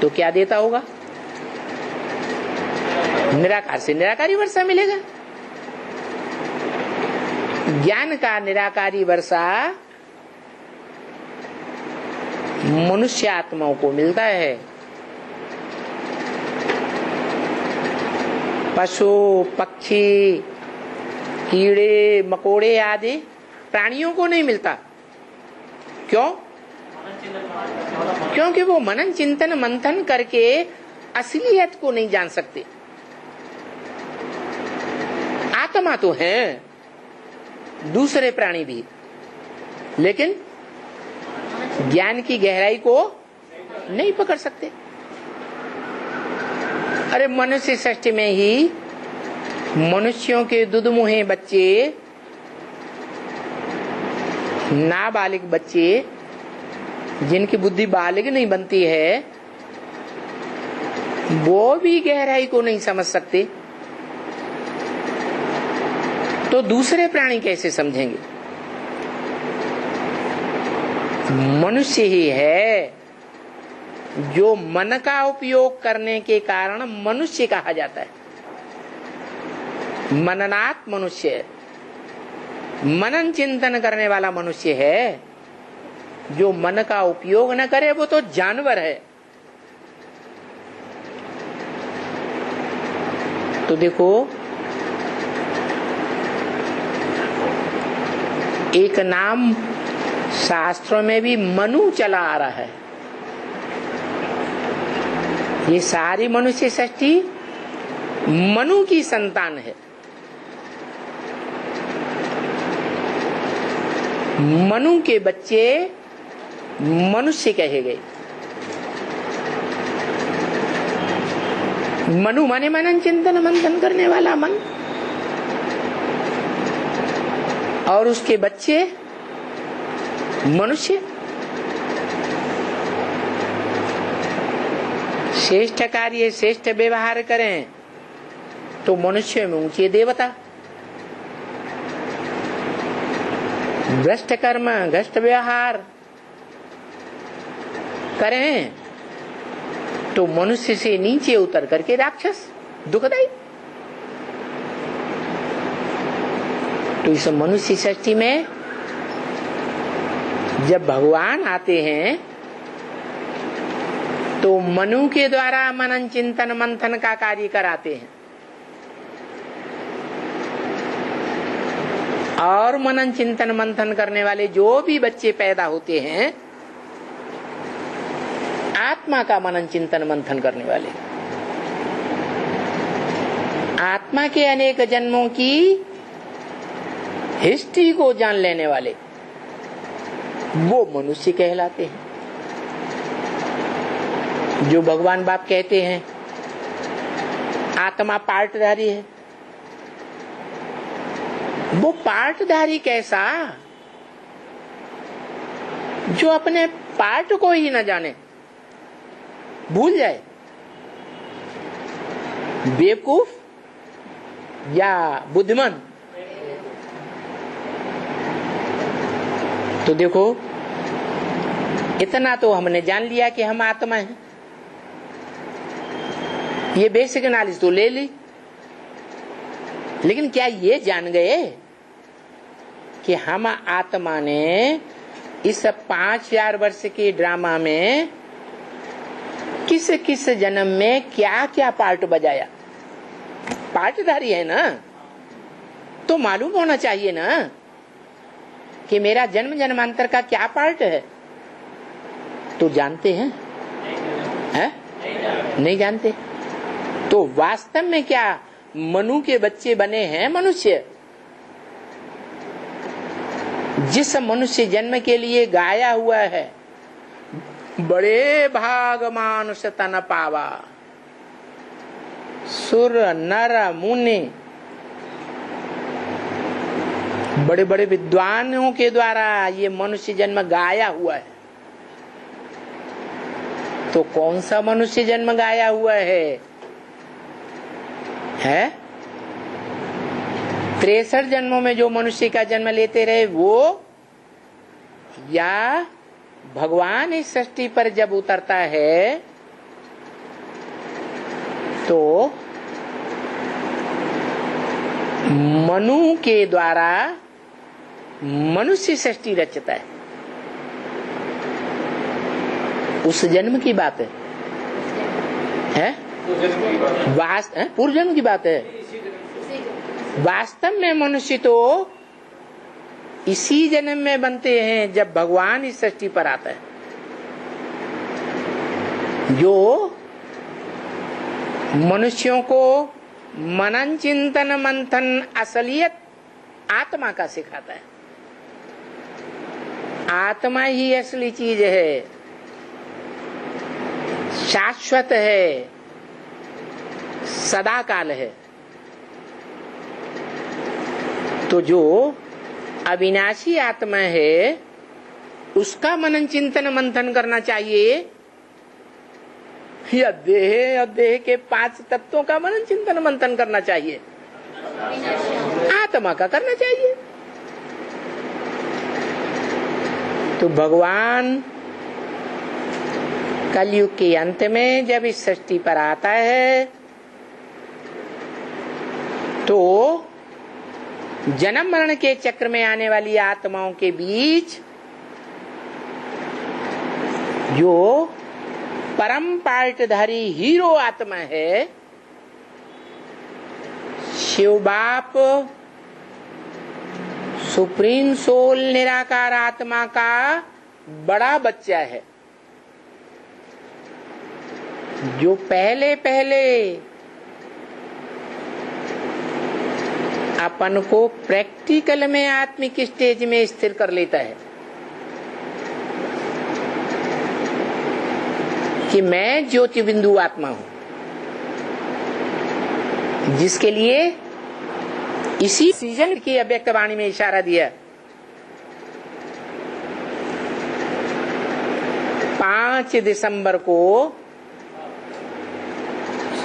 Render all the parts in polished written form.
तो क्या देता होगा? निराकार से निराकारी वर्षा मिलेगा। ज्ञान का निराकारी वर्षा मनुष्य आत्माओं को मिलता है। पशु पक्षी कीड़े मकोड़े आदि प्राणियों को नहीं मिलता। क्यों? क्योंकि वो मनन चिंतन मंथन करके असलियत को नहीं जान सकते। आत्मा तो है, दूसरे प्राणी भी, लेकिन ज्ञान की गहराई को नहीं पकड़ सकते। अरे मनुष्य सृष्टि में ही मनुष्यों के दुधमुहे बच्चे, नाबालिग बच्चे, जिनकी बुद्धि बालिग नहीं बनती है, वो भी गहराई को नहीं समझ सकते, तो दूसरे प्राणी कैसे समझेंगे? मनुष्य ही है जो मन का उपयोग करने के कारण मनुष्य कहा जाता है। मननात् मनुष्य, मनन चिंतन करने वाला मनुष्य है। जो मन का उपयोग न करे वो तो जानवर है। तो देखो, एक नाम शास्त्रों में भी मनु चला आ रहा है। ये सारी मनुष्य सृष्टि मनु की संतान है। मनु के बच्चे मनुष्य कहे गए। मनु माने मनन चिंतन मंथन करने वाला मन, और उसके बच्चे मनुष्य। श्रेष्ठ कार्य श्रेष्ठ व्यवहार करें तो मनुष्य में ऊंचे देवता, भ्रष्ट कर्म भ्रष्ट व्यवहार करें तो मनुष्य से नीचे उतर करके राक्षस, दुखदाई। तो इस मनुष्य सृष्टि में जब भगवान आते हैं तो मनु के द्वारा मनन चिंतन मंथन का कार्य कराते हैं, और मनन चिंतन मंथन करने वाले जो भी बच्चे पैदा होते हैं आत्मा का मनन चिंतन मंथन करने वाले, आत्मा के अनेक जन्मों की हिस्ट्री को जान लेने वाले, वो मनुष्य कहलाते हैं। जो भगवान बाप कहते हैं आत्मा पार्टधारी है, वो पार्टधारी कैसा जो अपने पार्ट को ही न जाने, भूल जाए, बेवकूफ या बुद्धिमान। तो देखो, इतना तो हमने जान लिया कि हम आत्मा हैं, ये बेसिक नॉलेज तो ले ली, लेकिन क्या ये जान गए कि हम आत्मा ने इस 5000 वर्ष के ड्रामा में किस किस जन्म में क्या क्या पार्ट बजाया? पार्टधारी है ना, तो मालूम होना चाहिए ना कि मेरा जन्म जन्मांतर का क्या पार्ट है। तो जानते हैं? नहीं जानते। तो वास्तव में क्या मनु के बच्चे बने हैं मनुष्य? जिस मनुष्य जन्म के लिए गाया हुआ है, बड़े भाग मानुष तन पावा, सुर नर मुनि, बड़े बड़े विद्वानों के द्वारा ये मनुष्य जन्म गाया हुआ है। तो कौन सा मनुष्य जन्म गाया हुआ है? 63 जन्मों में जो मनुष्य का जन्म लेते रहे वो, या भगवान इस सृष्टि पर जब उतरता है तो मनु के द्वारा मनुष्य सृष्टि रचता है, उस जन्म की बात है? पूर्व जन्म की बात है। वास्तव में मनुष्य तो इसी जन्म में बनते हैं जब भगवान इस सृष्टि पर आता है। जो मनुष्यों को मनन चिंतन मंथन असलियत आत्मा का सिखाता है। आत्मा ही असली चीज है, शाश्वत है, सदा काल है। तो जो अविनाशी आत्मा है उसका मनन चिंतन मंथन करना चाहिए, या देह के 5 तत्वों का मनन चिंतन मंथन करना चाहिए? आत्मा का करना चाहिए। तो भगवान कलयुग के अंत में जब इस सृष्टि पर आता है तो जन्म मरण के चक्र में आने वाली आत्माओं के बीच जो परम पार्टधारी हीरो आत्मा है, शिव बाप सुप्रीम सोल निराकार आत्मा का बड़ा बच्चा है, जो पहले अपन को प्रैक्टिकल में आत्मिक स्टेज में स्थिर कर लेता है कि मैं ज्योति बिंदु आत्मा हूं, जिसके लिए इसी सीजन की अव्यक्त वाणी में इशारा दिया। 5 दिसंबर को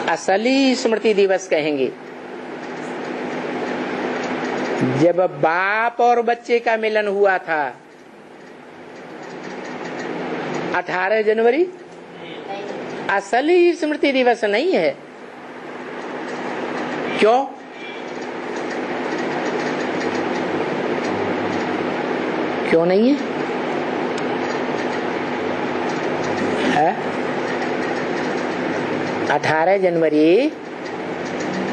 असली स्मृति दिवस कहेंगे, जब बाप और बच्चे का मिलन हुआ था। 18 जनवरी असली स्मृति दिवस नहीं है। क्यों? क्यों नहीं है? 18 जनवरी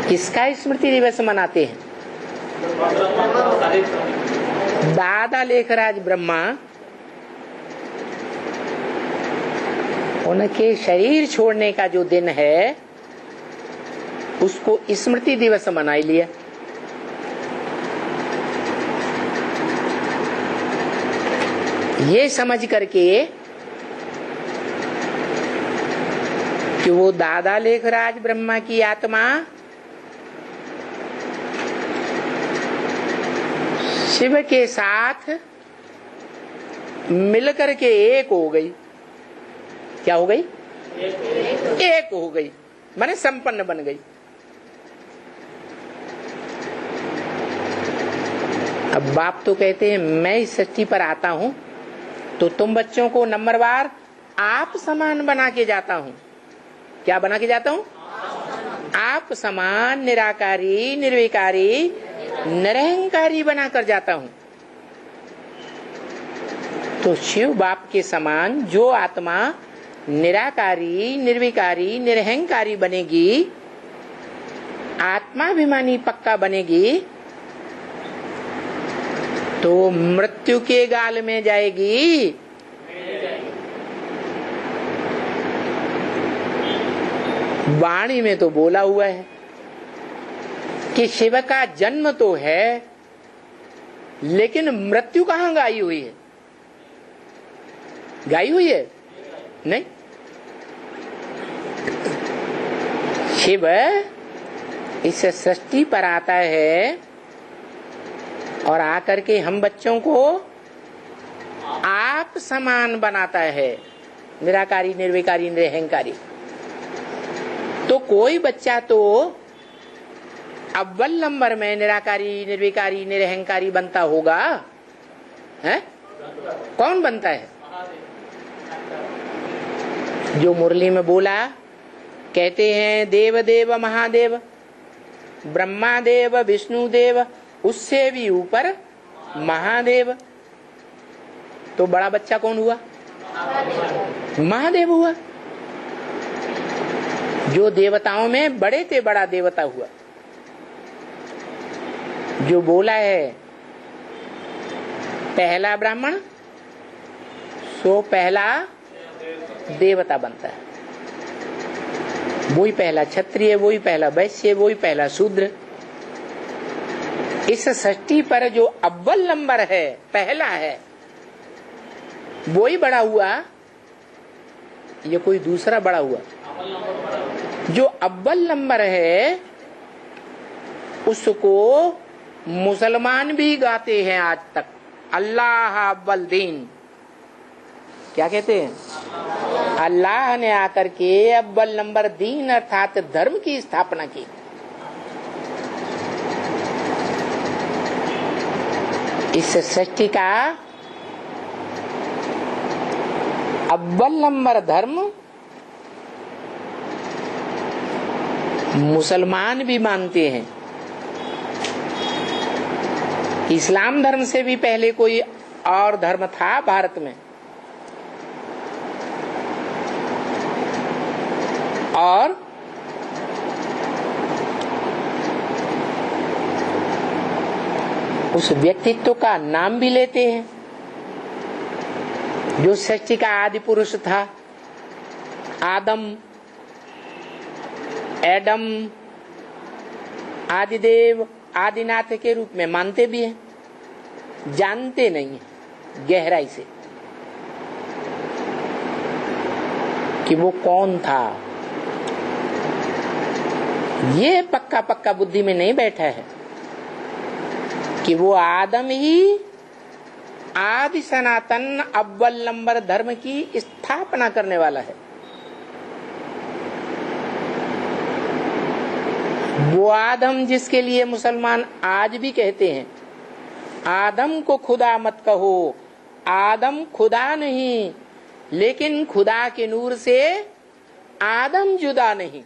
किसका स्मृति दिवस मनाते हैं? दादा लेखराज ब्रह्मा उनके शरीर छोड़ने का जो दिन है उसको स्मृति दिवस मना लिया। ये समझ करके कि वो दादा लेखराज ब्रह्मा की आत्मा शिव के साथ मिलकर के एक हो गई। क्या हो गई? एक हो गई, माने संपन्न बन गई। अब बाप तो कहते हैं मैं इस सृष्टि पर आता हूं तो तुम बच्चों को नंबरवार आप समान बना के जाता हूं। क्या बना के जाता हूं? आप समान, निराकारी, निर्विकारी, निरहंकारी बनाकर जाता हूं। तो शिव बाप के समान जो आत्मा निराकारी, निर्विकारी, निरहंकारी बनेगी, आत्माभिमानी पक्का बनेगी, तो मृत्यु के गाल में जाएगी। वाणी में तो बोला हुआ है कि शिव का जन्म तो है, लेकिन मृत्यु कहाँ गाई हुई है? गाई हुई है? नहीं। शिव इस सृष्टि पर आता है और आकर के हम बच्चों को आप समान बनाता है, निराकारी, निर्विकारी, निरहंकारी। तो कोई बच्चा तो अव्वल नंबर में निराकारी, निर्विकारी, निरहंकारी बनता होगा, है? कौन बनता है? जो मुरली में बोला कहते हैं देव देव महादेव, ब्रह्मा देव, विष्णु देव, उससे भी ऊपर महादेव। तो बड़ा बच्चा कौन हुआ? महादेव हुआ। जो देवताओं में बड़े से बड़ा देवता हुआ। जो बोला है पहला ब्राह्मण सो पहला देवता बनता है। वही पहला क्षत्रिय, वही पहला वैश्य, वही पहला शूद्र। इस सृष्टि पर जो अव्वल नंबर है, पहला है, वही बड़ा हुआ, ये कोई दूसरा बड़ा हुआ? जो अव्वल नंबर है उसको मुसलमान भी गाते हैं आज तक, अल्लाह अव्वल दीन। क्या कहते हैं? अल्लाह ने आकर के अव्वल नंबर दीन अर्थात धर्म की स्थापना की। इस सृष्टि का अव्वल नंबर धर्म मुसलमान भी मानते हैं। इस्लाम धर्म से भी पहले कोई और धर्म था भारत में, और उस व्यक्तित्व का नाम भी लेते हैं जो सृष्टि का आदि पुरुष था। आदम, एडम, आदिदेव, आदिनाथ के रूप में मानते भी हैं, जानते नहीं है गहराई से कि वो कौन था। ये पक्का पक्का बुद्धि में नहीं बैठा है कि वो आदम ही आदि सनातन अव्वल नंबर धर्म की स्थापना करने वाला है। वो आदम जिसके लिए मुसलमान आज भी कहते हैं आदम को खुदा मत कहो, आदम खुदा नहीं, लेकिन खुदा के नूर से आदम जुदा नहीं।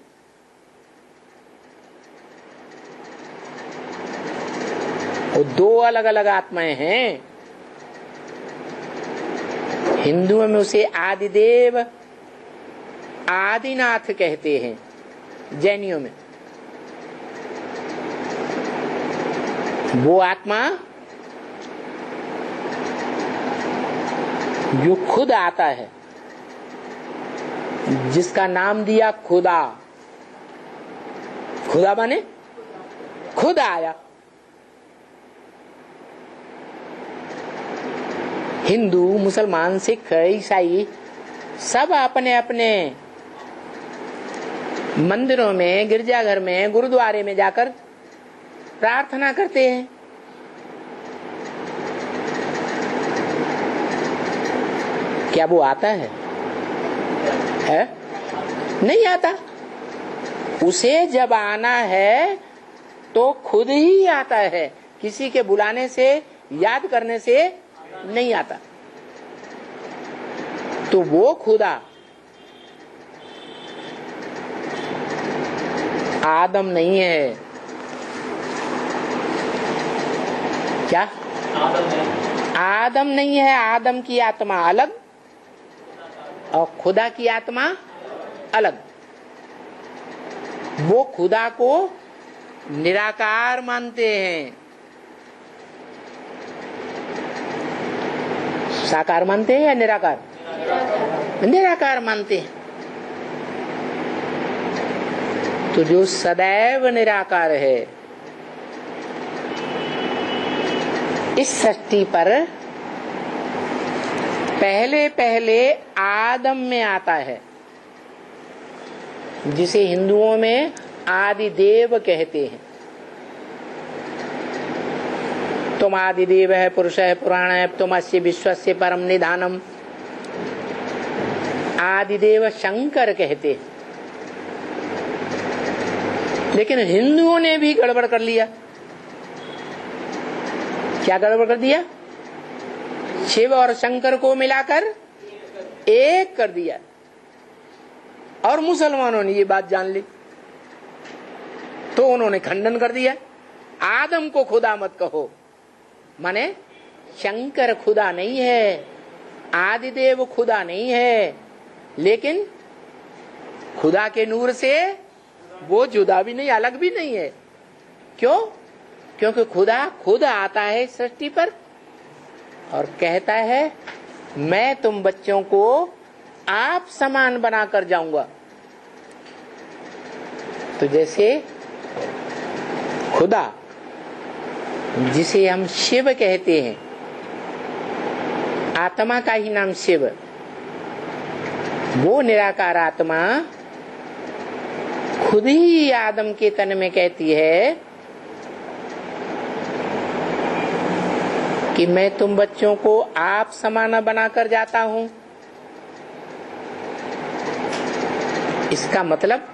वो दो अलग अलग आत्माएं हैं। हिंदुओं में उसे आदिदेव, आदिनाथ कहते हैं, जैनियों में वो आत्मा जो खुद आता है, जिसका नाम दिया खुदा। खुदा माने खुद आया। हिंदू, मुसलमान, सिख, ईसाई सब अपने अपने मंदिरों में, गिरजाघर में, गुरुद्वारे में जाकर प्रार्थना करते हैं। क्या वो आता है? नहीं आता। उसे जब आना है तो खुद ही आता है, किसी के बुलाने से, याद करने से नहीं आता। तो वो खुदा आदम नहीं है। क्या? आदम नहीं है। आदम की आत्मा अलग और खुदा की आत्मा अलग। वो खुदा को निराकार मानते हैं। साकार मानते हैं या निराकार? निराकार मानते हैं। तो जो सदैव निराकार है, इस सृष्टि पर पहले पहले आदम में आता है, जिसे हिंदुओं में आदिदेव कहते हैं। तुम आदिदेव है, पुरुष है, पुराण है, तुमस्य विश्वस्य परम निधानम। आदिदेव शंकर कहते हैं। लेकिन हिंदुओं ने भी गड़बड़ कर लिया। क्या गड़बड़ कर दिया? शिव और शंकर को मिलाकर एक कर दिया। और मुसलमानों ने ये बात जान ली तो उन्होंने खंडन कर दिया, आदम को खुदा मत कहो। माने शंकर खुदा नहीं है, आदिदेव खुदा नहीं है, लेकिन खुदा के नूर से वो जुदा भी नहीं, अलग भी नहीं है। क्यों? क्योंकि खुदा खुद आता है सृष्टि पर और कहता है मैं तुम बच्चों को आप समान बनाकर जाऊंगा। तो जैसे खुदा, जिसे हम शिव कहते हैं, आत्मा का ही नाम शिव, वो निराकार आत्मा खुद ही आदम के तन में कहती है कि मैं तुम बच्चों को आप समान बनाकर जाता हूं। इसका मतलब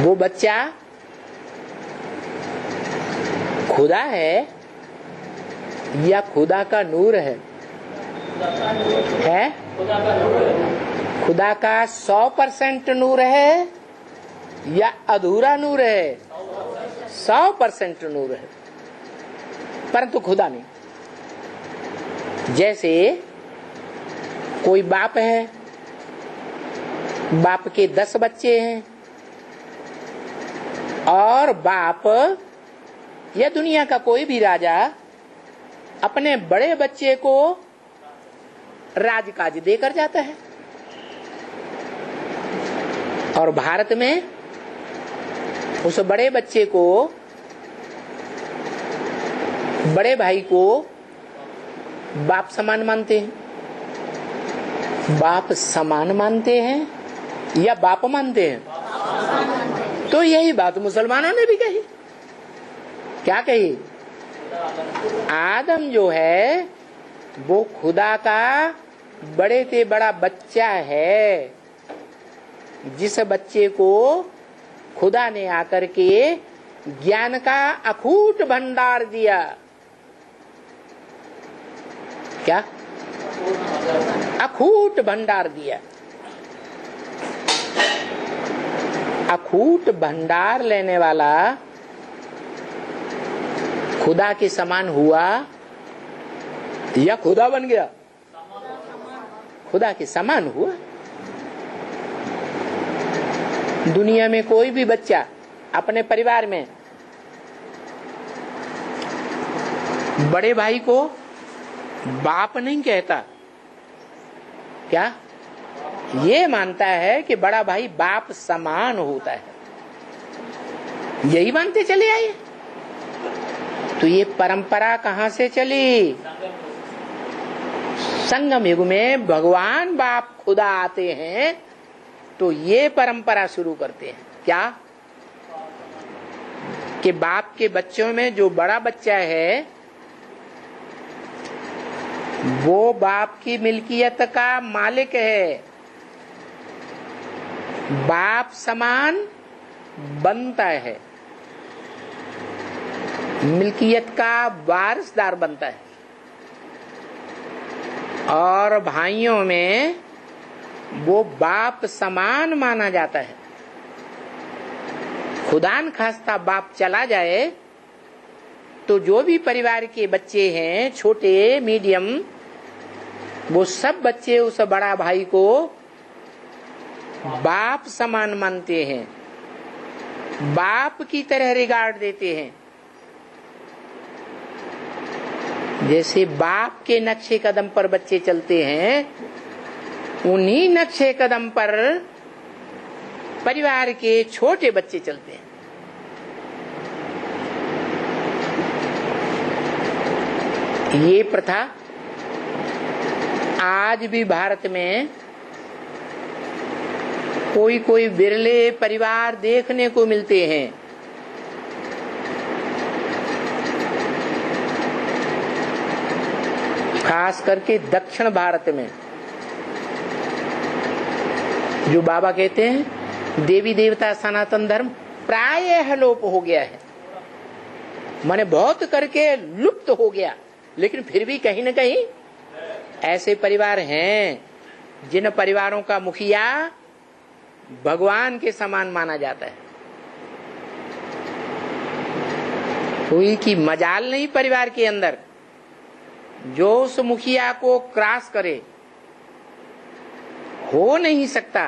वो बच्चा खुदा है या खुदा का नूर है? खुदा का 100% नूर है या अधूरा नूर है? 100% नूर है, परंतु खुदा नहीं। जैसे कोई बाप है, बाप के 10 बच्चे हैं और बाप या दुनिया का कोई भी राजा अपने बड़े बच्चे को राजकाज देकर जाता है। और भारत में उस बड़े बच्चे को, बड़े भाई को बाप समान मानते हैं। बाप समान मानते हैं या बाप मानते हैं? तो यही बात मुसलमानों ने भी कही। क्या कही? आदम जो है वो खुदा का बड़े से बड़ा बच्चा है, जिस बच्चे को खुदा ने आकर के ज्ञान का अखूट भंडार दिया। क्या? अखूट भंडार दिया। अखूट भंडार लेने वाला खुदा के समान हुआ या खुदा बन गया? खुदा के समान हुआ। दुनिया में कोई भी बच्चा अपने परिवार में बड़े भाई को बाप नहीं कहता। क्या? ये मानता है कि बड़ा भाई बाप समान होता है, यही मानते चले आए। तो ये परंपरा कहां से चली? संगम युग में भगवान बाप खुदा आते हैं तो ये परंपरा शुरू करते हैं। क्या? कि बाप के बच्चों में जो बड़ा बच्चा है वो बाप की मिल्कियत का मालिक है, बाप समान बनता है, मिल्कियत का वारिसदार बनता है। और भाइयों में वो बाप समान माना जाता है। खुदान खास्ता बाप चला जाए तो जो भी परिवार के बच्चे हैं, छोटे मीडियम, वो सब बच्चे उस बड़ा भाई को बाप समान मानते हैं, बाप की तरह रिगार्ड देते हैं। जैसे बाप के नक्शे कदम पर बच्चे चलते हैं, उन्हीं नक्शे कदम पर परिवार के छोटे बच्चे चलते हैं। ये प्रथा आज भी भारत में कोई कोई बिरले परिवार देखने को मिलते हैं। खास करके दक्षिण भारत में जो बाबा कहते हैं देवी देवता सनातन धर्म प्रायः लोप हो गया है, माने बहुत करके लुप्त हो गया, लेकिन फिर भी कहीं न कहीं ऐसे परिवार हैं जिन परिवारों का मुखिया भगवान के समान माना जाता है, कोई की मजाल नहीं परिवार के अंदर जो उस मुखिया को क्रॉस करे, हो नहीं सकता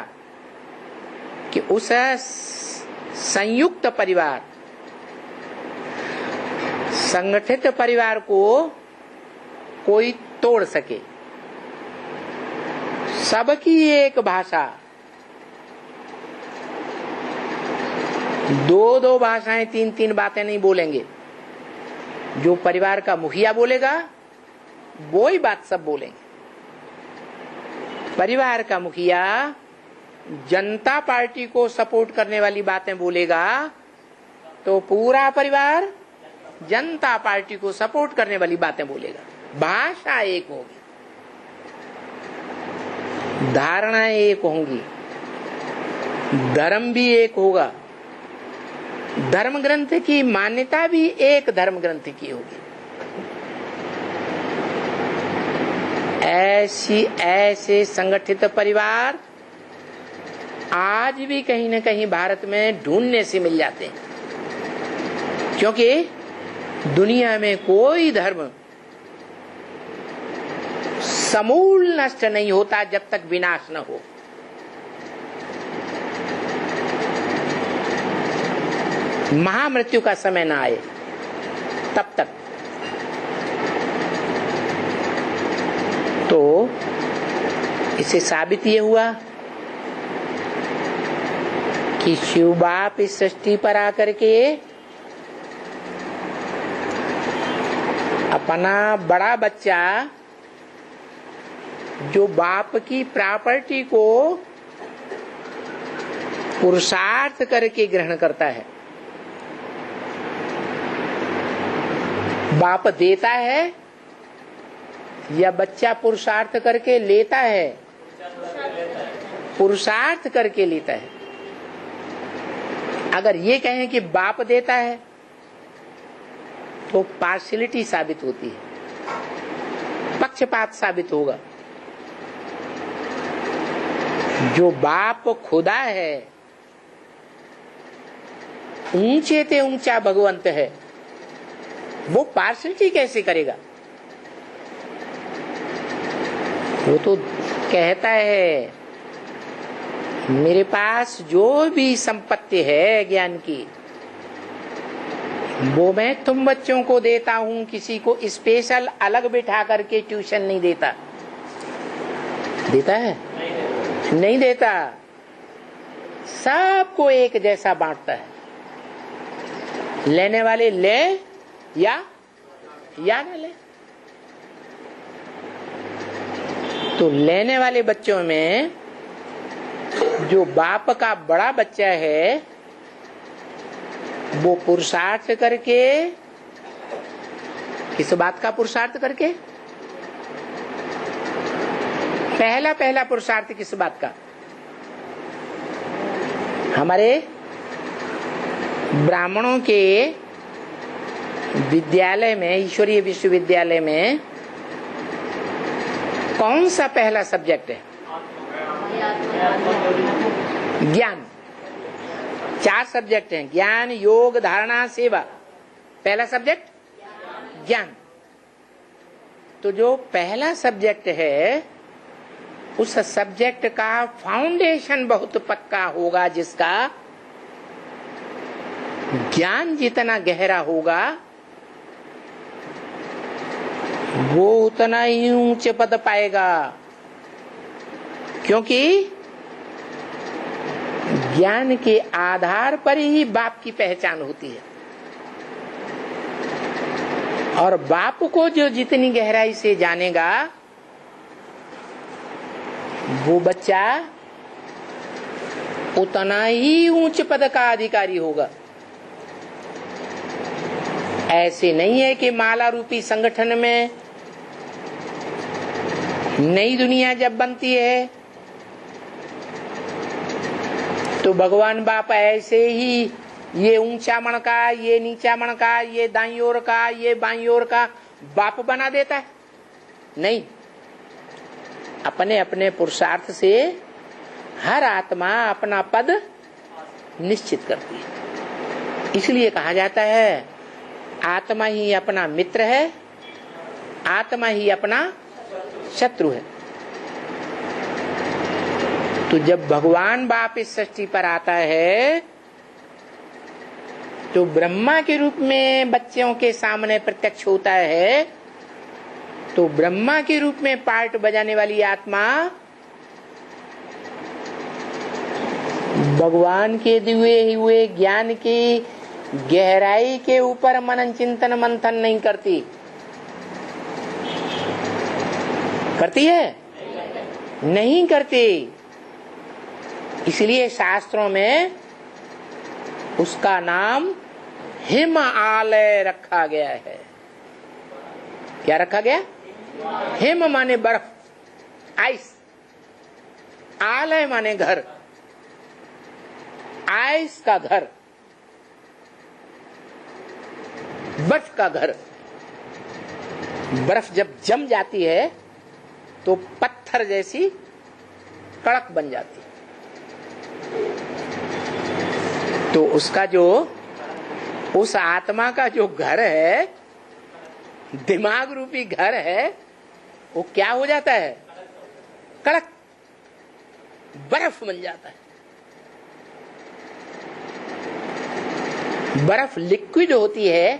कि उस संयुक्त परिवार, संगठित परिवार को कोई तोड़ सके। सबकी एक भाषा, दो दो भाषाएं, तीन तीन बातें नहीं बोलेंगे। जो परिवार का मुखिया बोलेगा वो ही बात सब बोलेंगे। परिवार का मुखिया जनता पार्टी को सपोर्ट करने वाली बातें बोलेगा तो पूरा परिवार जनता पार्टी को सपोर्ट करने वाली बातें बोलेगा। भाषा एक होगी, धारणाएं एक होंगी, धर्म भी एक होगा, धर्म ग्रंथ की मान्यता भी एक धर्म ग्रंथ की होगी। ऐसे संगठित परिवार आज भी कहीं न कहीं भारत में ढूंढने से मिल जाते हैं, क्योंकि दुनिया में कोई धर्म समूल नष्ट नहीं होता जब तक विनाश न हो। महामृत्यु का समय न आए तब तक। तो इससे साबित ये हुआ कि शिव बाप इस सृष्टि पर आकर के अपना बड़ा बच्चा जो बाप की प्रॉपर्टी को पुरुषार्थ करके ग्रहण करता है, बाप देता है या बच्चा पुरुषार्थ करके लेता है? पुरुषार्थ करके लेता है। अगर ये कहें कि बाप देता है तो पार्शियलिटी साबित होती है, पक्षपात साबित होगा। जो बाप खुदा है, ऊंचे ते ऊंचा भगवंत है, वो पार्शियलिटी कैसे करेगा? वो तो कहता है मेरे पास जो भी संपत्ति है ज्ञान की, वो मैं तुम बच्चों को देता हूं, किसी को स्पेशल अलग बिठा करके ट्यूशन नहीं देता। देता है? नहीं देता। सबको एक जैसा बांटता है। लेने वाले ले या न ले। तो लेने वाले बच्चों में जो बाप का बड़ा बच्चा है वो पुरुषार्थ करके, किस बात का पुरुषार्थ करके? पहला पुरुषार्थ किस बात का? हमारे ब्राह्मणों के विद्यालय में, ईश्वरीय विश्वविद्यालय में कौन सा पहला सब्जेक्ट है? ज्ञान। 4 सब्जेक्ट हैं, ज्ञान, योग, धारणा, सेवा। पहला सब्जेक्ट ज्ञान। तो जो पहला सब्जेक्ट है उस सब्जेक्ट का फाउंडेशन बहुत पक्का होगा, जिसका ज्ञान जितना गहरा होगा वो उतना ही ऊंचे पद पाएगा, क्योंकि ज्ञान के आधार पर ही बाप की पहचान होती है। और बाप को जो जितनी गहराई से जानेगा वो बच्चा उतना ही ऊंच पद का अधिकारी होगा। ऐसे नहीं है कि माला रूपी संगठन में नई दुनिया जब बनती है तो भगवान बाप ऐसे ही ये ऊंचा मन का, ये नीचा मन का, ये दाईं ओर का, ये बाईं ओर का बाप बना देता है? नहीं। अपने अपने पुरुषार्थ से हर आत्मा अपना पद निश्चित करती है। इसलिए कहा जाता है आत्मा ही अपना मित्र है, आत्मा ही अपना शत्रु है। तो जब भगवान बाप इस सृष्टि पर आता है तो ब्रह्मा के रूप में बच्चों के सामने प्रत्यक्ष होता है, तो ब्रह्मा के रूप में पार्ट बजाने वाली आत्मा भगवान के दिए हुए ज्ञान की गहराई के ऊपर मनन चिंतन मंथन नहीं करती। करती है? नहीं करती। इसलिए शास्त्रों में उसका नाम हिमालय रखा गया है। क्या रखा गया? हिम माने बर्फ, आइस, आलय माने घर, आइस का घर, बर्फ का घर। बर्फ जब जम जाती है तो पत्थर जैसी कड़क बन जाती है। तो उसका जो उस आत्मा का जो घर है, दिमाग रूपी घर है, वो क्या हो जाता है? कड़क बर्फ बन जाता है। बर्फ लिक्विड होती है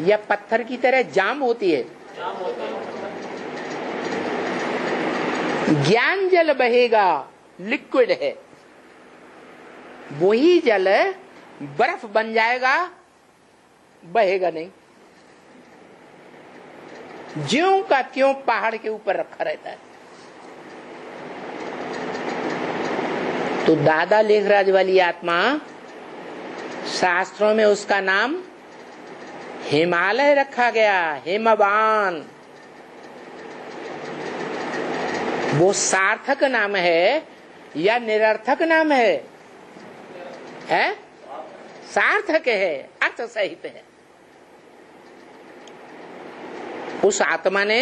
या पत्थर की तरह जाम होती है? ज्ञान जल बहेगा, लिक्विड है। वही जल बर्फ बन जाएगा, बहेगा नहीं। ज्यों का त्यों पहाड़ के ऊपर रखा रहता है। तो दादा लेखराज वाली आत्मा, शास्त्रों में उसका नाम हिमालय रखा गया, हिमवान। वो सार्थक नाम है या निरर्थक नाम है? है? सार्थक है, अर्थ सहित है। उस आत्मा ने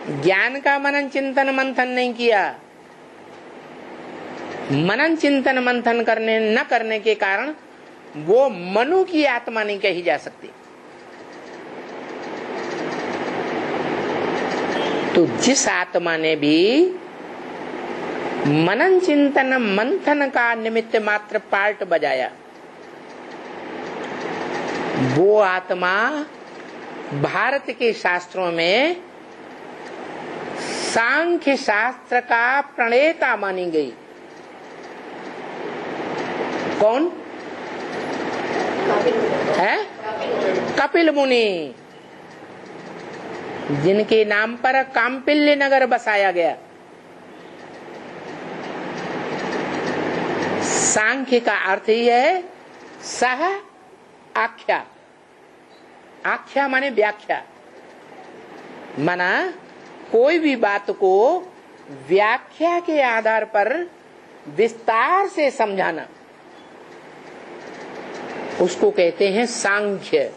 ज्ञान का मनन चिंतन मंथन नहीं किया। मनन चिंतन मंथन करने न करने के कारण वो मनु की आत्मा नहीं कही जा सकती। तो जिस आत्मा ने भी मनन चिंतन मंथन का निमित्त मात्र पार्ट बजाया, वो आत्मा भारत के शास्त्रों में सांख्य शास्त्र का प्रणेता मानी गई। कौन है? कपिल मुनि, जिनके नाम पर काम्पिल्य नगर बसाया गया। सांख्य का अर्थ ही है सह आख्या। आख्या माने व्याख्या, माना कोई भी बात को व्याख्या के आधार पर विस्तार से समझाना, उसको कहते हैं सांख्य।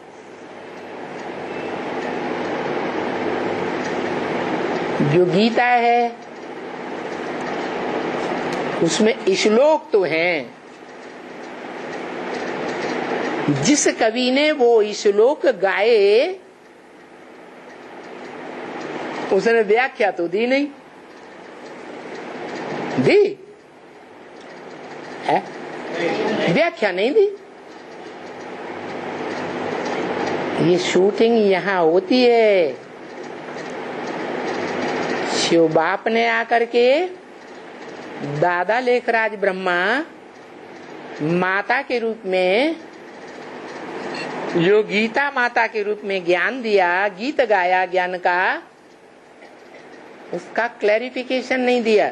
जो गीता है उसमें श्लोक तो हैं, जिस कवि ने वो श्लोक गाए उसने व्याख्या तो दी नहीं। दी है? व्याख्या नहीं दी। ये शूटिंग यहाँ होती है। शिव बाप ने आकर के दादा लेखराज ब्रह्मा माता के रूप में, जो गीता माता के रूप में ज्ञान दिया, गीत गाया ज्ञान का, उसका क्लैरिफिकेशन नहीं दिया।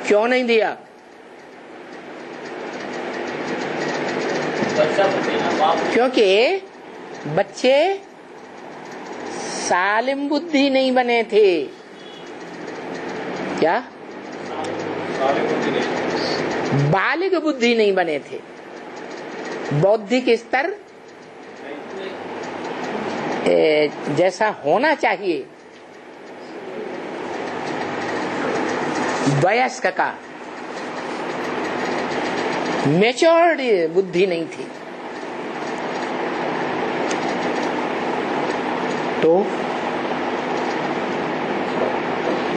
क्यों नहीं दिया? क्योंकि बच्चे सालिम बुद्धि नहीं बने थे। क्या? बालिग बुद्धि नहीं बने थे। बौद्धिक स्तर जैसा होना चाहिए वयस्क का मैच्योर्ड बुद्धि नहीं थी। तो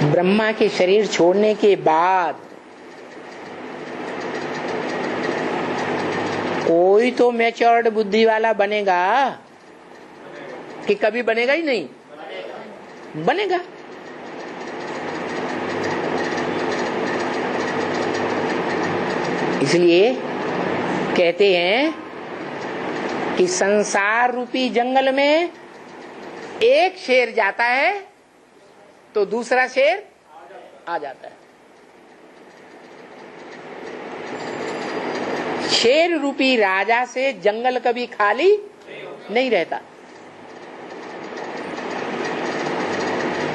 ब्रह्मा के शरीर छोड़ने के बाद कोई तो मैच्योर्ड बुद्धि वाला बनेगा कि कभी बनेगा ही नहीं? बनेगा। इसलिए कहते हैं कि संसार रूपी जंगल में एक शेर जाता है तो दूसरा शेर आ जाता है। शेर रूपी राजा से जंगल कभी खाली नहीं रहता।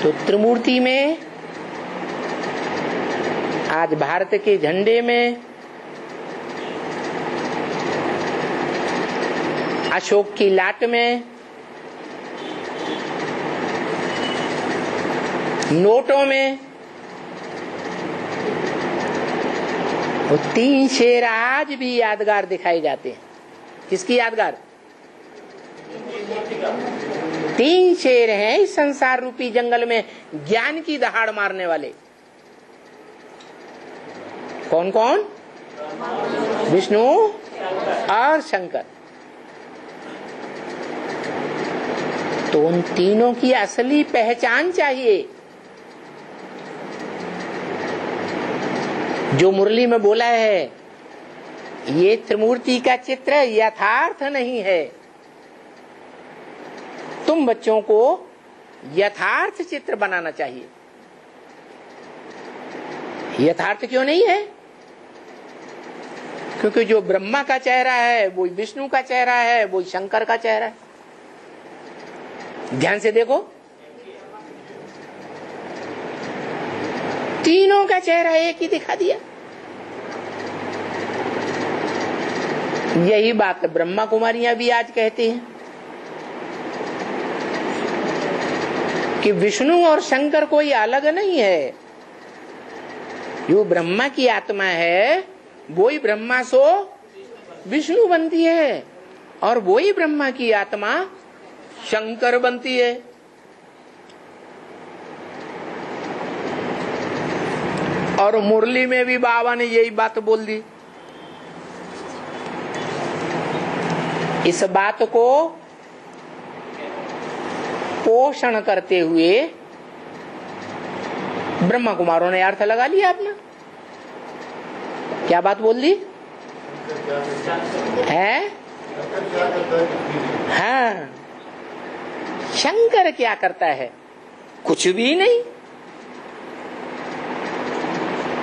तो त्रिमूर्ति में, आज भारत के झंडे में अशोक की लाट में, नोटों में वो 3 शेर आज भी यादगार दिखाए जाते हैं। किसकी यादगार? 3 शेर हैं इस संसार रूपी जंगल में ज्ञान की दहाड़ मारने वाले। कौन कौन? विष्णु और शंकर। तो उन तीनों की असली पहचान चाहिए। जो मुरली में बोला है, ये त्रिमूर्ति का चित्र यथार्थ नहीं है। तुम बच्चों को यथार्थ चित्र बनाना चाहिए। यथार्थ क्यों नहीं है? क्योंकि जो ब्रह्मा का चेहरा है वो विष्णु का चेहरा है, वो शंकर का चेहरा है। ध्यान से देखो, तीनों का चेहरा एक ही दिखा दिया। यही बात ब्रह्मा कुमारियां भी आज कहते हैं कि विष्णु और शंकर कोई अलग नहीं है। जो ब्रह्मा की आत्मा है वही ब्रह्मा सो विष्णु बनती है, और वही ब्रह्मा की आत्मा शंकर बनती है। और मुरली में भी बाबा ने यही बात बोल दी। इस बात को पोषण करते हुए ब्रह्मा कुमारों ने अर्थ लगा लिया अपना। क्या बात बोल दी है? हाँ, शंकर क्या करता है? कुछ भी नहीं।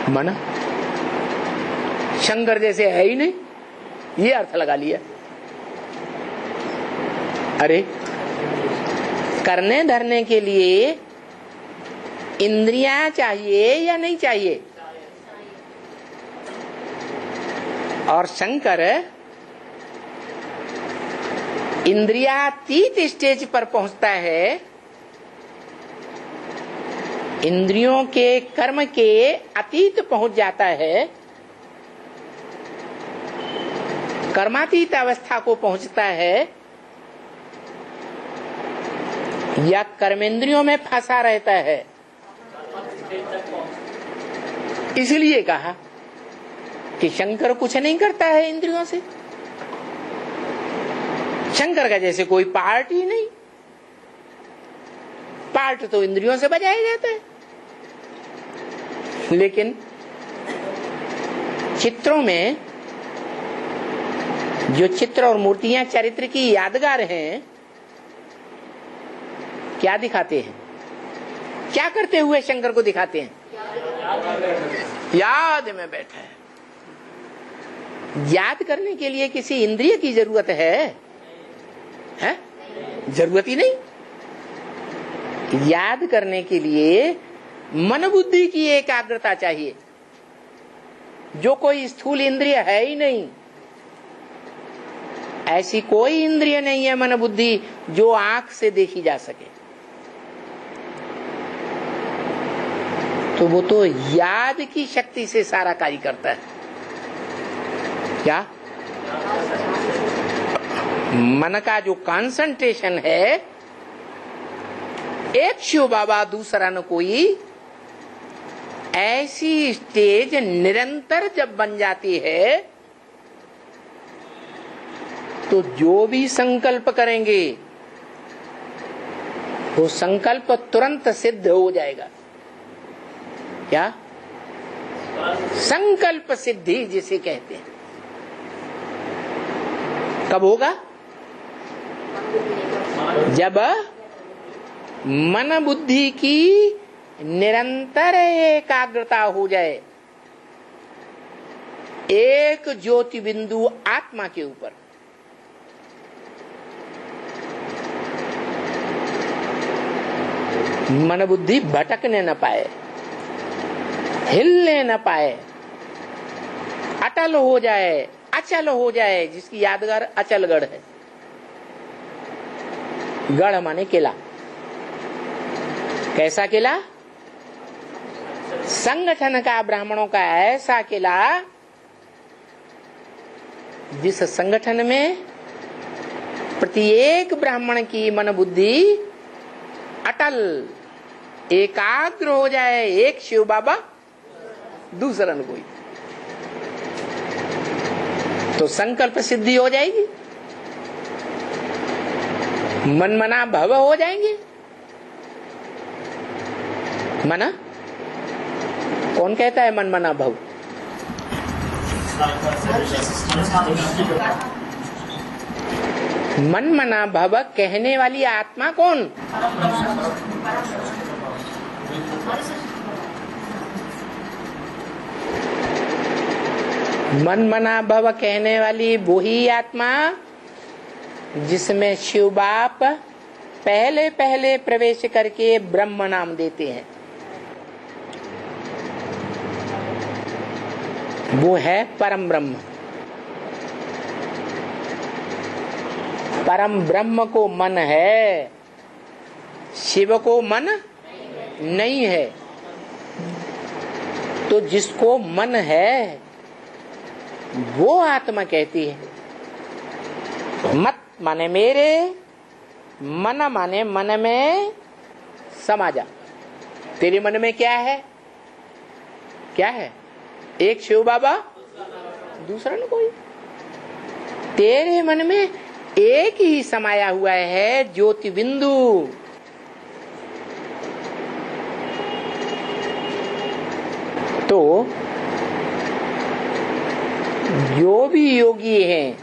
माना शंकर जैसे है ही नहीं, ये अर्थ लगा लिया। अरे, करने धरने के लिए इंद्रियां चाहिए या नहीं चाहिए? और शंकर इंद्रियातीत स्टेज पर पहुंचता है। इंद्रियों के कर्म के अतीत पहुंच जाता है, कर्मातीत अवस्था को पहुंचता है, या कर्मेंद्रियों में फंसा रहता है। इसलिए कहा कि शंकर कुछ नहीं करता है इंद्रियों से। शंकर का जैसे कोई पार्ट ही नहीं। पार्ट तो इंद्रियों से बजाया जाता है। लेकिन चित्रों में जो चित्र और मूर्तियां चरित्र की यादगार हैं, क्या दिखाते हैं? क्या करते हुए शंकर को दिखाते हैं? याद में बैठा है। याद करने के लिए किसी इंद्रिय की जरूरत है? जरूरत ही नहीं। याद करने के लिए मन बुद्धि की एकाग्रता चाहिए, जो कोई स्थूल इंद्रिय है ही नहीं। ऐसी कोई इंद्रिय नहीं है मन बुद्धि जो आंख से देखी जा सके। तो वो तो याद की शक्ति से सारा कार्य करता है। क्या? मन का जो कंसंट्रेशन है, एक शिव बाबा दूसरा न कोई, ऐसी स्टेज निरंतर जब बन जाती है तो जो भी संकल्प करेंगे वो संकल्प तुरंत सिद्ध हो जाएगा। क्या? संकल्प सिद्धि जिसे कहते हैं। कब होगा? जब मन बुद्धि की निरंतर एकाग्रता हो जाए एक ज्योति बिंदु आत्मा के ऊपर। मन बुद्धि भटकने न पाए, हिलने न पाए, अटल हो जाए, अचल हो जाए, जिसकी यादगार अचलगढ़ है। गढ़ माने किला। कैसा किला? संगठन का, ब्राह्मणों का ऐसा किला जिस संगठन में प्रत्येक ब्राह्मण की मन बुद्धि अटल एकाग्र हो जाए, एक शिव बाबा दूसरा न कोई, तो संकल्प सिद्धि हो जाएगी, मन मना भव हो जाएंगे। मना कौन कहता है? मन मना भव। मन मना भव कहने वाली आत्मा कौन? मन मना भव कहने वाली वही आत्मा जिसमें शिव बाप पहले पहले प्रवेश करके ब्रह्म नाम देते हैं, वो है परम ब्रह्म। परम ब्रह्म को मन है, शिव को मन नहीं है। तो जिसको मन है वो आत्मा कहती है। मत माने मेरे, मन माने मन में समा जा। तेरे मन में क्या है? क्या है? एक शिव बाबा दूसरा न कोई। तेरे मन में एक ही समाया हुआ है, ज्योति बिंदु। तो जो भी योगी हैं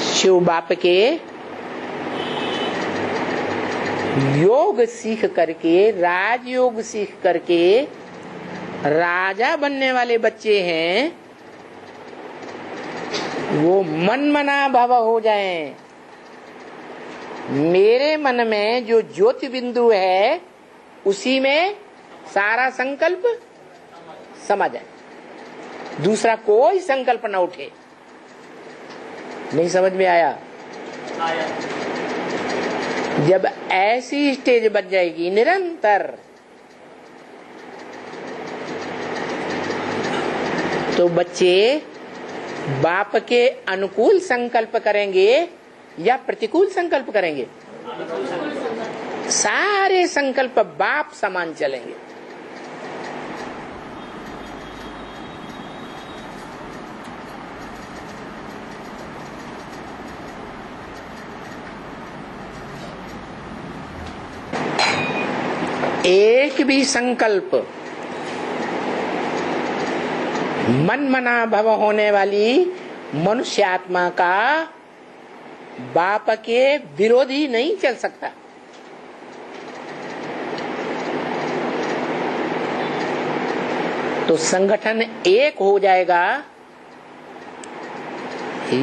शिव बाप के योग सीख करके, राजयोग सीख करके राजा बनने वाले बच्चे हैं, वो मन मना भव हो जाएं। मेरे मन में जो ज्योति बिंदु है उसी में सारा संकल्प समा जाए, दूसरा कोई संकल्प न उठे। नहीं समझ में आया? जब ऐसी स्टेज बन जाएगी निरंतर, तो बच्चे बाप के अनुकूल संकल्प करेंगे या प्रतिकूल संकल्प करेंगे? सारे संकल्प बाप समान चलेंगे। एक भी संकल्प मन मना भव होने वाली मनुष्य आत्मा का बाप के विरोधी नहीं चल सकता। तो संगठन एक हो जाएगा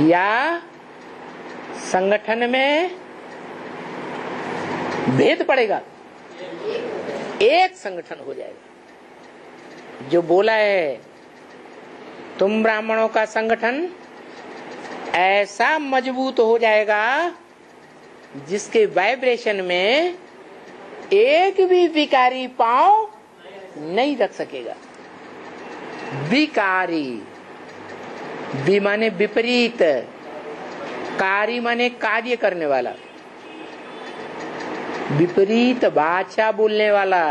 या संगठन में भेद पड़ेगा? एक संगठन हो जाएगा। जो बोला है तुम ब्राह्मणों का संगठन ऐसा मजबूत हो जाएगा जिसके वाइब्रेशन में एक भी विकारी पांव नहीं रख सकेगा। विकारी, वि माने विपरीत, कारी माने कार्य करने वाला, विपरीत भाषा बोलने वाला,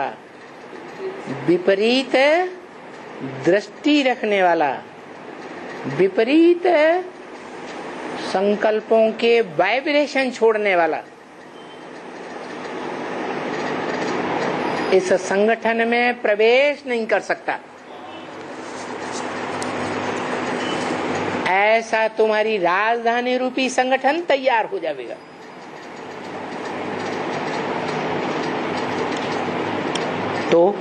विपरीत दृष्टि रखने वाला, विपरीत संकल्पों के वाइब्रेशन छोड़ने वाला, इस संगठन में प्रवेश नहीं कर सकता। ऐसा तुम्हारी राजधानी रूपी संगठन तैयार हो जाएगा। तो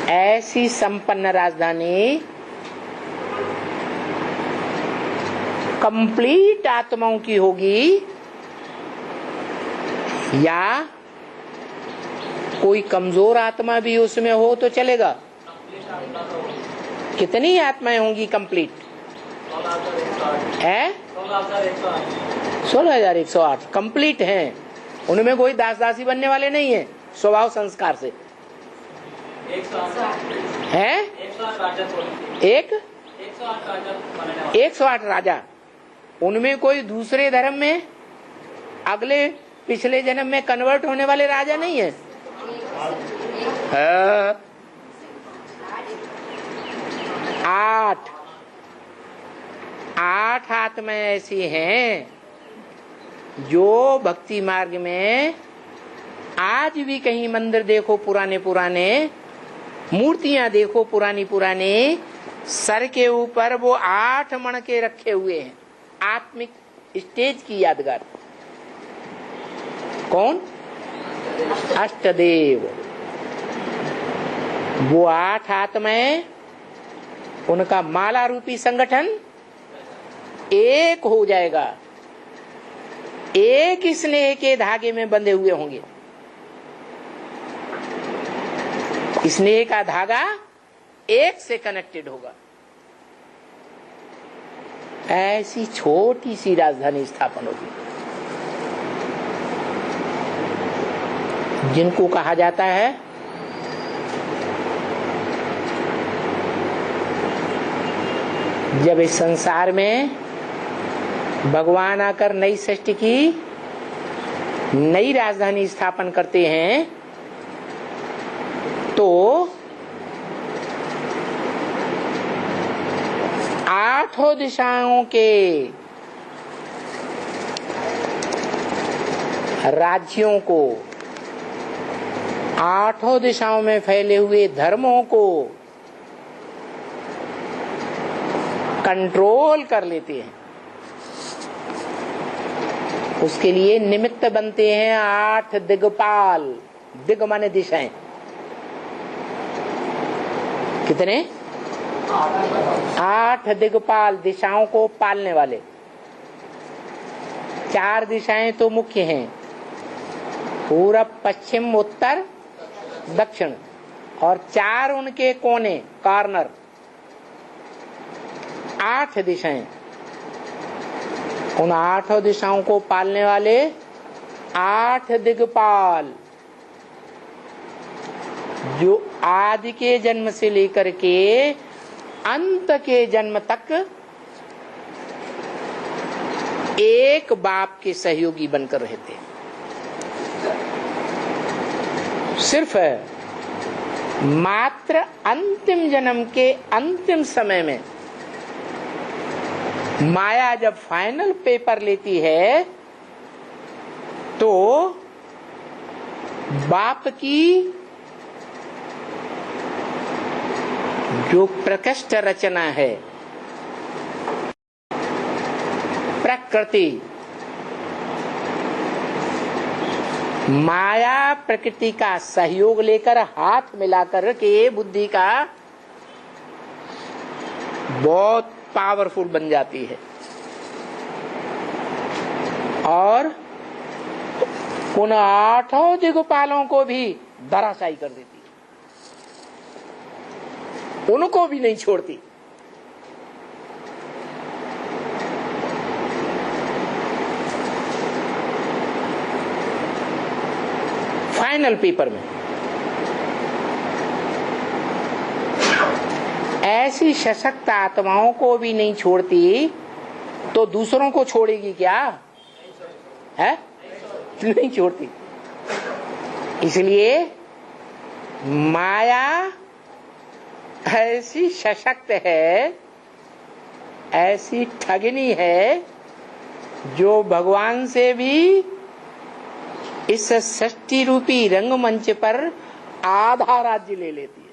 ऐसी संपन्न राजधानी कंप्लीट आत्माओं की होगी या कोई कमजोर आत्मा भी उसमें हो तो चलेगा? कितनी आत्माएं होंगी कंप्लीट? है 16,108 कंप्लीट हैं। उनमें कोई दास दासी बनने वाले नहीं है स्वभाव संस्कार से। है 108 राजा, उनमें कोई दूसरे धर्म में अगले पिछले जन्म में कन्वर्ट होने वाले राजा नहीं है। 8 आत्माएं ऐसी हैं जो भक्ति मार्ग में आज भी कहीं मंदिर देखो पुराने पुराने, मूर्तियां देखो पुरानी पुरानी, सर के ऊपर वो 8 मणके रखे हुए हैं, आत्मिक स्टेज की यादगार। कौन? अष्टदेव। वो 8 आत्माएं, उनका माला रूपी संगठन एक हो जाएगा, एक स्नेह के धागे में बंधे हुए होंगे। स्नेह का धागा एक से कनेक्टेड होगा। ऐसी छोटी सी राजधानी स्थापन होगी जिनको कहा जाता है जब इस संसार में भगवान आकर नई सृष्टि की नई राजधानी स्थापन करते हैं तो 8 दिशाओं के राज्यों को, 8 दिशाओं में फैले हुए धर्मों को कंट्रोल कर लेते हैं। उसके लिए निमित्त बनते हैं 8 दिग्पाल। दिग माने दिशाएं। कितने? 8 दिग्पाल, दिशाओं को पालने वाले। 4 दिशाएं तो मुख्य हैं, पूरब पश्चिम उत्तर दक्षिण, और 4 उनके कोने कॉर्नर। 8 दिशाएं। उन 8 दिशाओं को पालने वाले 8 दिग्पाल, जो आदि के जन्म से लेकर के अंत के जन्म तक एक बाप के सहयोगी बनकर रहते हैं। सिर्फ मात्र अंतिम जन्म के अंतिम समय में माया जब फाइनल पेपर लेती है तो बाप की जो प्रकृष्ट रचना है, प्रकृति, माया प्रकृति का सहयोग लेकर हाथ मिलाकर के बुद्धि का बहुत पावरफुल बन जाती है और उन 8 दिग्पालों को भी धराशायी कर देती है, उनको भी नहीं छोड़ती। फाइनल पेपर में। ऐसी सशक्त आत्माओं को भी नहीं छोड़ती तो दूसरों को छोड़ेगी क्या? है नहीं छोड़ती। इसलिए माया ऐसी सशक्त है, ऐसी ठगनी है, जो भगवान से भी इस सृष्टि रूपी रंगमंच पर आधा राज्य ले लेती है।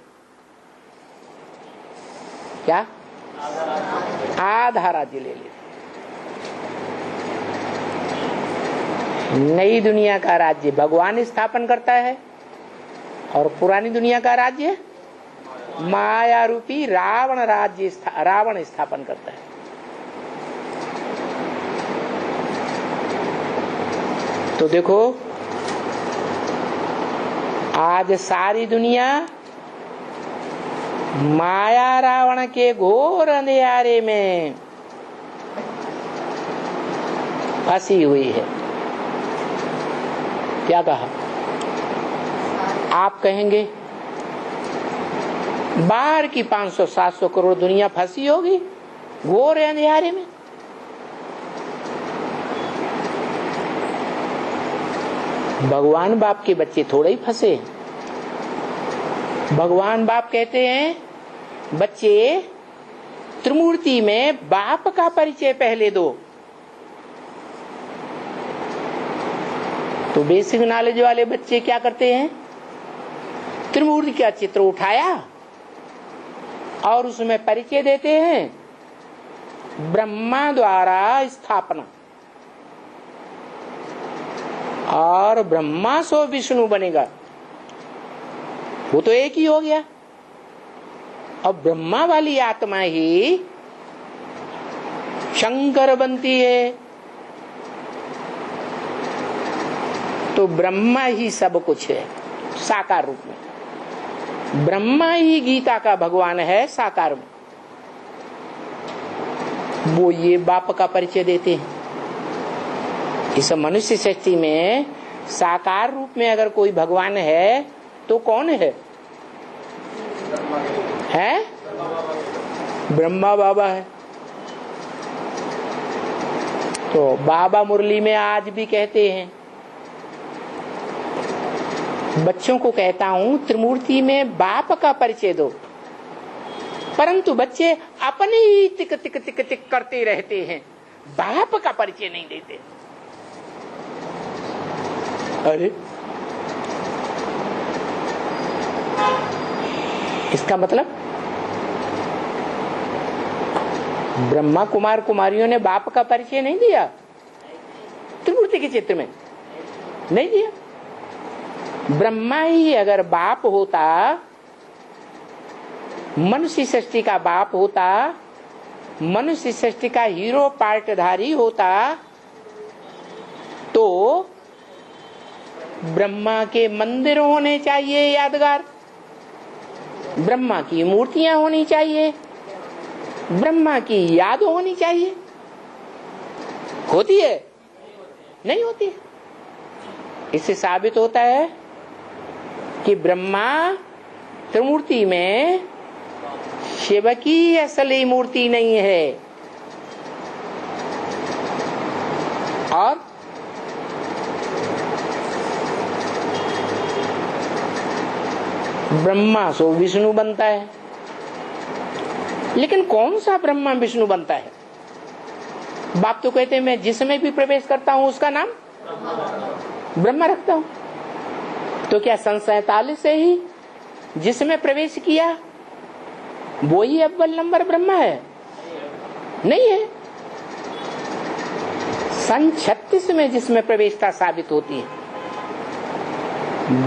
क्या? आधा राज्य ले लेती है। नई दुनिया का राज्य भगवान स्थापन करता है और पुरानी दुनिया का राज्य माया रूपी रावण स्थापन करता है। तो देखो, आज सारी दुनिया माया रावण के घोर अंधेरे में फंसी हुई है। क्या कहा? आप कहेंगे बाहर की 500-700 करोड़ दुनिया फंसी होगी घोर अंधेरे में। भगवान बाप के बच्चे थोड़े ही फंसे। भगवान बाप कहते हैं बच्चे त्रिमूर्ति में बाप का परिचय पहले दो। तो बेसिक नॉलेज वाले बच्चे क्या करते हैं? त्रिमूर्ति का चित्र उठाया और उसमें परिचय देते हैं ब्रह्मा द्वारा स्थापना, और ब्रह्मा सो विष्णु बनेगा। वो तो एक ही हो गया। अब ब्रह्मा वाली आत्मा ही शंकर बनती है, तो ब्रह्मा ही सब कुछ है साकार रूप में। ब्रह्मा ही गीता का भगवान है साकार में। वो ये बाप का परिचय देते हैं। इस मनुष्य सृष्टि में साकार रूप में अगर कोई भगवान है तो कौन है? हैं? ब्रह्मा बाबा है। तो बाबा मुरली में आज भी कहते हैं, बच्चों को कहता हूं त्रिमूर्ति में बाप का परिचय दो, परंतु बच्चे अपने ही टिक टिक टिक टिक करते रहते हैं, बाप का परिचय नहीं देते। अरे इसका मतलब ब्रह्मा कुमार कुमारियों ने बाप का परिचय नहीं दिया त्रिमूर्ति के चित्र में, नहीं दिया। ब्रह्मा ही अगर बाप होता, मनुष्य सृष्टि का बाप होता, मनुष्य सृष्टि का हीरो पार्टधारी होता, तो ब्रह्मा के मंदिर होने चाहिए यादगार, ब्रह्मा की मूर्तियां होनी चाहिए, ब्रह्मा की याद होनी चाहिए। होती है? नहीं होती है। इससे साबित होता है कि ब्रह्मा त्रिमूर्ति में शिव की असली मूर्ति नहीं है, और ब्रह्मा सो विष्णु बनता है। लेकिन कौन सा ब्रह्मा विष्णु बनता है? बाप तो कहते हैं मैं जिसमें भी प्रवेश करता हूं उसका नाम ब्रह्मा रखता हूं। तो क्या सन 47 से ही जिसमें प्रवेश किया वो ही अव्वल नंबर ब्रह्मा है? नहीं है। सन 36 में जिसमें प्रवेशता साबित होती है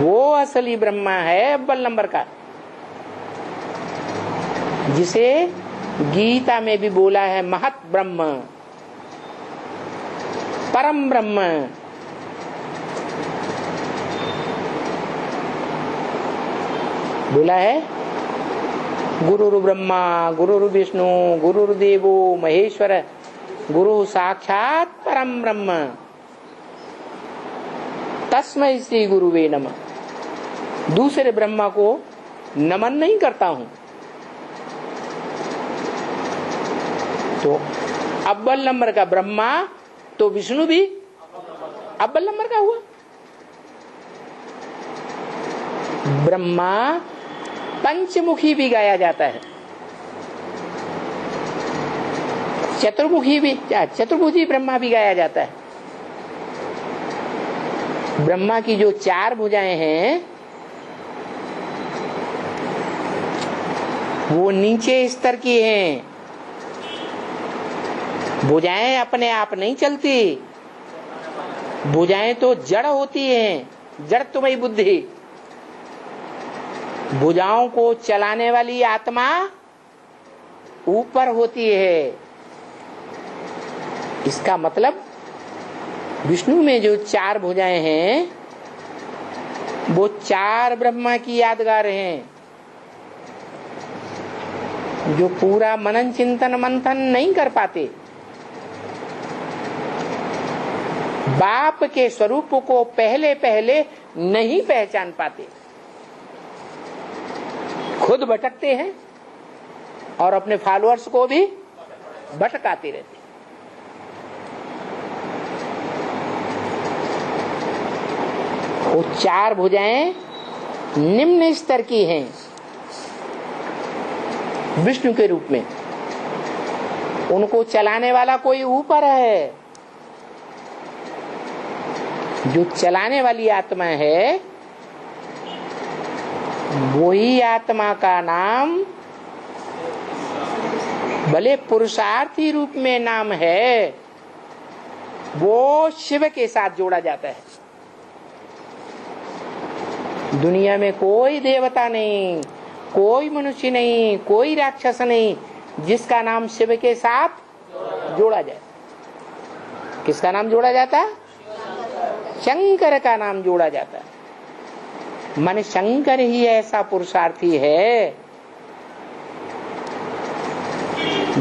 वो असली ब्रह्मा है अव्वल नंबर का, जिसे गीता में भी बोला है महत ब्रह्म, परम ब्रह्म। बोला है गुरुर् ब्रह्मा गुरुर् विष्णु गुरुर्देवो महेश्वर गुरु साक्षात परम ब्रह्म तस्मै श्री गुरुवे नमः। दूसरे ब्रह्मा को नमन नहीं करता हूं, तो अव्वल नंबर का ब्रह्मा तो विष्णु भी अव्वल नंबर का हुआ। ब्रह्मा पंचमुखी भी गाया जाता है, चतुर्भुजी ब्रह्मा भी गाया जाता है। ब्रह्मा की जो 4 भुजाएं हैं वो नीचे स्तर की हैं। भुजाएं अपने आप नहीं चलती, भुजाएं तो जड़ होती हैं, जड़ तुम्हारी बुद्धि। भुजाओं को चलाने वाली आत्मा ऊपर होती है। इसका मतलब विष्णु में जो 4 भुजाएं हैं वो 4 ब्रह्मा की यादगार हैं, जो पूरा मनन चिंतन मंथन नहीं कर पाते, बाप के स्वरूप को पहले पहले नहीं पहचान पाते, खुद भटकते हैं और अपने फॉलोअर्स को भी भटकाते रहते। वो 4 भुजाएं निम्न स्तर की हैं विष्णु के रूप में, उनको चलाने वाला कोई ऊपर है। जो चलाने वाली आत्मा है वही आत्मा का नाम भले पुरुषार्थी रूप में नाम है, वो शिव के साथ जोड़ा जाता है। दुनिया में कोई देवता नहीं, कोई मनुष्य नहीं, कोई राक्षस नहीं जिसका नाम शिव के साथ जोड़ा जाए। किसका नाम जोड़ा जाता है? शंकर का नाम जोड़ा जाता है। मन शंकर ही ऐसा पुरुषार्थी है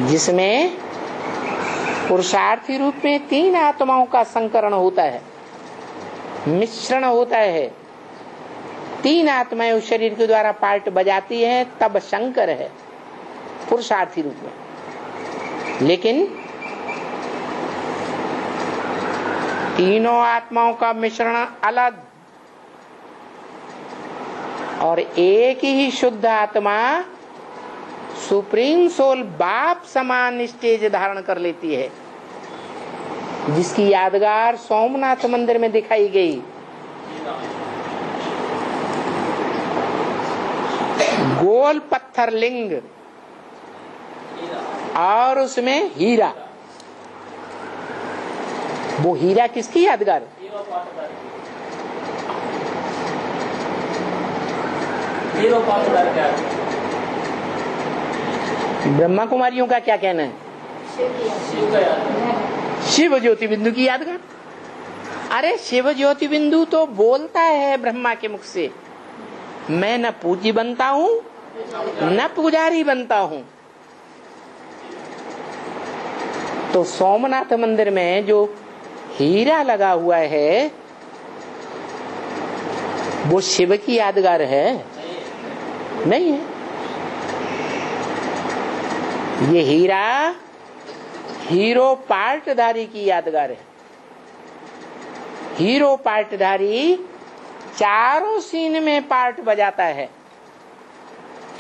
जिसमें पुरुषार्थी रूप में 3 आत्माओं का संकरण होता है, मिश्रण होता है। 3 आत्माएं उस शरीर के द्वारा पार्ट बजाती है, तब शंकर है पुरुषार्थी रूप में। लेकिन तीनों आत्माओं का मिश्रण अलग और एक ही शुद्ध आत्मा सुप्रीम सोल बाप समान स्टेज धारण कर लेती है, जिसकी यादगार सोमनाथ मंदिर में दिखाई गई। गोल पत्थर लिंग और उसमें हीरा। वो हीरा किसकी यादगार? ब्रह्मा कुमारियों का क्या कहना है? शिव ज्योति बिंदु की यादगार। अरे शिव ज्योति बिंदु तो बोलता है ब्रह्मा के मुख से, मैं न पूजी बनता हूं न पुजारी बनता हूं। तो सोमनाथ मंदिर में जो हीरा लगा हुआ है वो शिव की यादगार है? नहीं है। ये हीरा हीरो पार्टधारी की यादगार है। हीरो पार्टधारी चारों सीन में पार्ट बजाता है।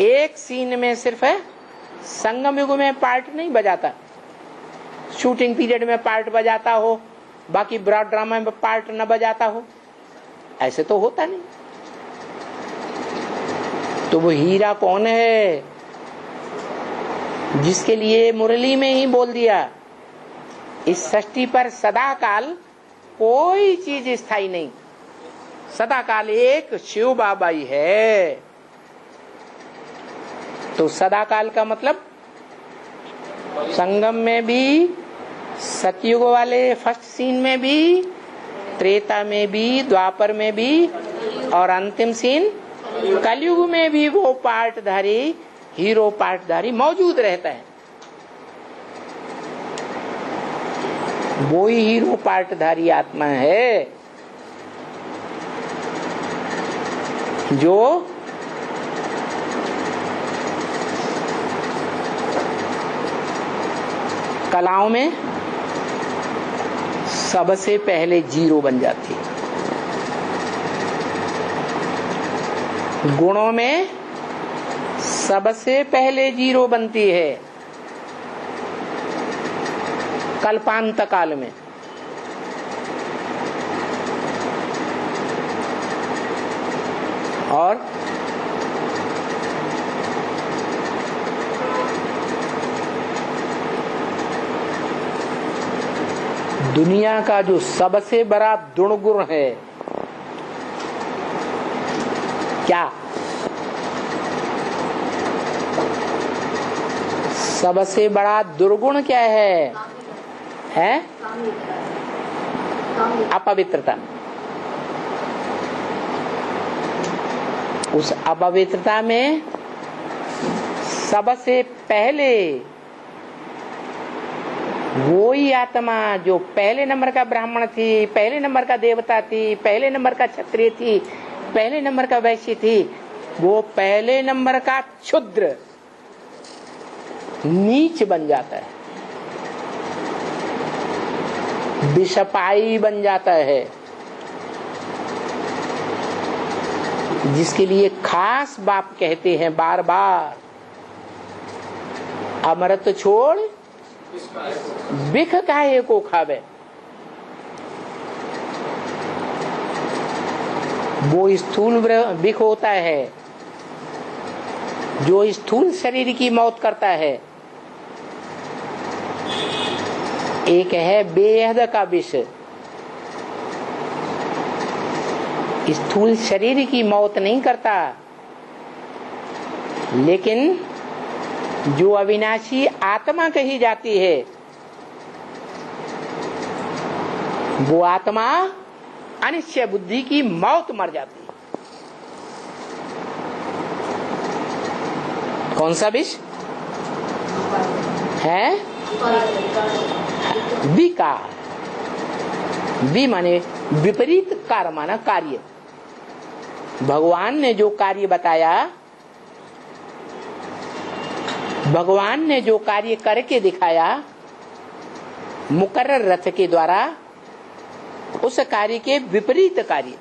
एक सीन में सिर्फ है संगम युग में पार्ट नहीं बजाता, शूटिंग पीरियड में पार्ट बजाता हो, बाकी ब्रॉड ड्रामा में पार्ट न बजाता हो, ऐसे तो होता नहीं। तो वो हीरा कौन है? जिसके लिए मुरली में ही बोल दिया, इस सृष्टि पर सदा काल कोई चीज स्थायी नहीं, सदा काल एक शिव बाबा ही है। तो सदा काल का मतलब संगम में भी, सतयुग वाले फर्स्ट सीन में भी, त्रेता में भी, द्वापर में भी और अंतिम सीन कलयुग में भी वो पार्टधारी, हीरो पार्टधारी मौजूद रहता है। वो ही हीरो पार्टधारी आत्मा है। जो कलाओं में सबसे पहले जीरो बन जाती है, गुणों में सबसे पहले जीरो बनती है कल्पांत काल में, और दुनिया का जो सबसे बड़ा दुर्गुण है, क्या? सबसे बड़ा दुर्गुण क्या है? अपवित्रता। उस अपवित्रता में सबसे पहले वो ही आत्मा जो पहले नंबर का ब्राह्मण थी, पहले नंबर का देवता थी, पहले नंबर का क्षत्रिय थी, पहले नंबर का वैश्य थी, वो पहले नंबर का क्षुद्र नीच बन जाता है, विषपाई बन जाता है, जिसके लिए खास बाप कहते हैं बार बार, अमृत छोड़ बिख काहे को खावे। वो स्थूल बिख होता है जो स्थूल शरीर की मौत करता है, एक है बेहद का विष, स्थूल शरीर की मौत नहीं करता, लेकिन जो अविनाशी आत्मा कही जाती है वो आत्मा अनिश्चय बुद्धि की मौत मर जाती है। कौन सा विष है? विकार। वि माने विपरीत, कार माना कार्य। भगवान ने जो कार्य बताया, भगवान ने जो कार्य करके दिखाया मुकर्रर रथ के द्वारा, उस कार्य के विपरीत कार्य